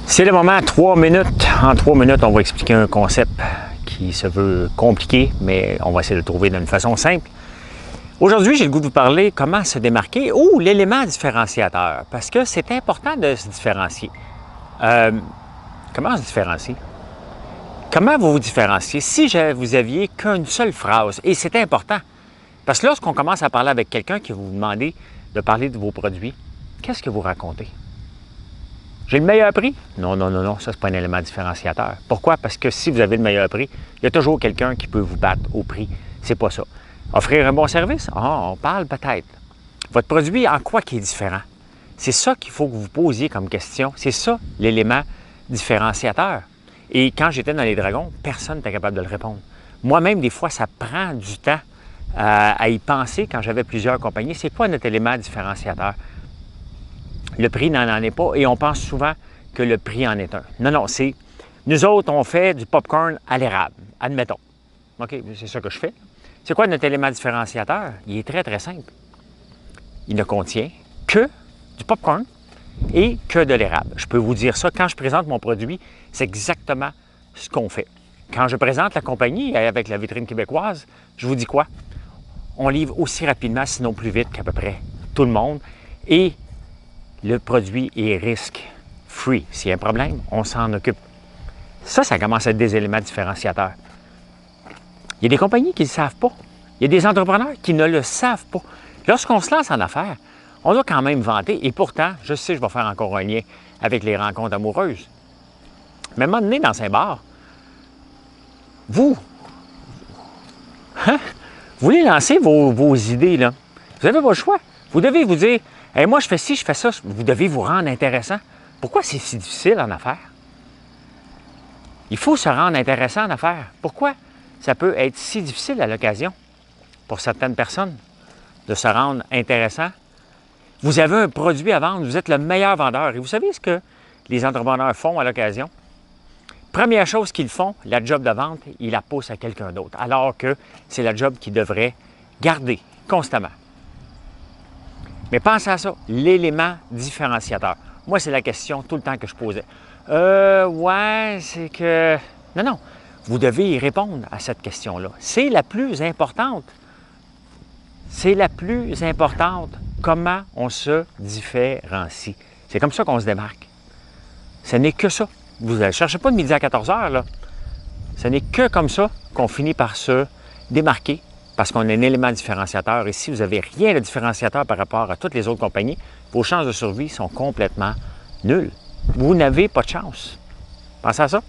C'est le moment, 3 minutes. En 3 minutes, on va expliquer un concept qui se veut compliqué, mais on va essayer de le trouver d'une façon simple. Aujourd'hui, j'ai le goût de vous parler comment se démarquer ou l'élément différenciateur, parce que c'est important de se différencier. Comment se différencier? Comment vous vous différenciez si vous aviez qu'une seule phrase? Et c'est important, parce que lorsqu'on commence à parler avec quelqu'un qui vous demande de parler de vos produits, qu'est-ce que vous racontez? J'ai le meilleur prix? Non, ça, c'est pas un élément différenciateur. Pourquoi? Parce que si vous avez le meilleur prix, il y a toujours quelqu'un qui peut vous battre au prix. C'est pas ça. Offrir un bon service? Ah, on parle peut-être. Votre produit, en quoi qui est différent? C'est ça qu'il faut que vous posiez comme question. C'est ça, l'élément différenciateur. Et quand j'étais dans les dragons, personne n'était capable de le répondre. Moi-même, des fois, ça prend du temps à y penser quand j'avais plusieurs compagnies. C'est quoi notre élément différenciateur? Le prix n'en est pas et on pense souvent que le prix en est un. Non, c'est... Nous autres, on fait du popcorn à l'érable, admettons. OK, c'est ça que je fais. C'est quoi notre élément différenciateur? Il est très, très simple. Il ne contient que du popcorn et que de l'érable. Je peux vous dire ça, quand je présente mon produit, c'est exactement ce qu'on fait. Quand je présente la compagnie avec la vitrine québécoise, je vous dis quoi? On livre aussi rapidement, sinon plus vite qu'à peu près tout le monde. Et le produit est risk-free. S'il y a un problème, on s'en occupe. Ça commence à être des éléments différenciateurs. Il y a des compagnies qui ne le savent pas. Il y a des entrepreneurs qui ne le savent pas. Lorsqu'on se lance en affaires, on doit quand même vanter. Et pourtant, je sais, je vais faire encore un lien avec les rencontres amoureuses. Mais à un moment donné, dans un bar, vous voulez lancer vos idées, là. Vous n'avez pas le choix. Vous devez vous dire, hey, moi, je fais ci, je fais ça. Vous devez vous rendre intéressant. Pourquoi c'est si difficile en affaires? Il faut se rendre intéressant en affaires. Pourquoi ça peut être si difficile à l'occasion pour certaines personnes de se rendre intéressant? Vous avez un produit à vendre, vous êtes le meilleur vendeur. Et vous savez ce que les entrepreneurs font à l'occasion? Première chose qu'ils font, la job de vente, ils la poussent à quelqu'un d'autre, alors que c'est la job qu'ils devraient garder constamment. Mais pensez à ça, l'élément différenciateur. Moi, c'est la question tout le temps que je posais. Ouais, c'est que... Non, vous devez y répondre à cette question-là. C'est la plus importante. C'est la plus importante. Comment on se différencie. C'est comme ça qu'on se démarque. Ce n'est que ça. Vous ne cherchez pas de midi à 14 heures, là. Ce n'est que comme ça qu'on finit par se démarquer parce qu'on a un élément différenciateur. Et si vous n'avez rien de différenciateur par rapport à toutes les autres compagnies, vos chances de survie sont complètement nulles. Vous n'avez pas de chance. Pensez à ça.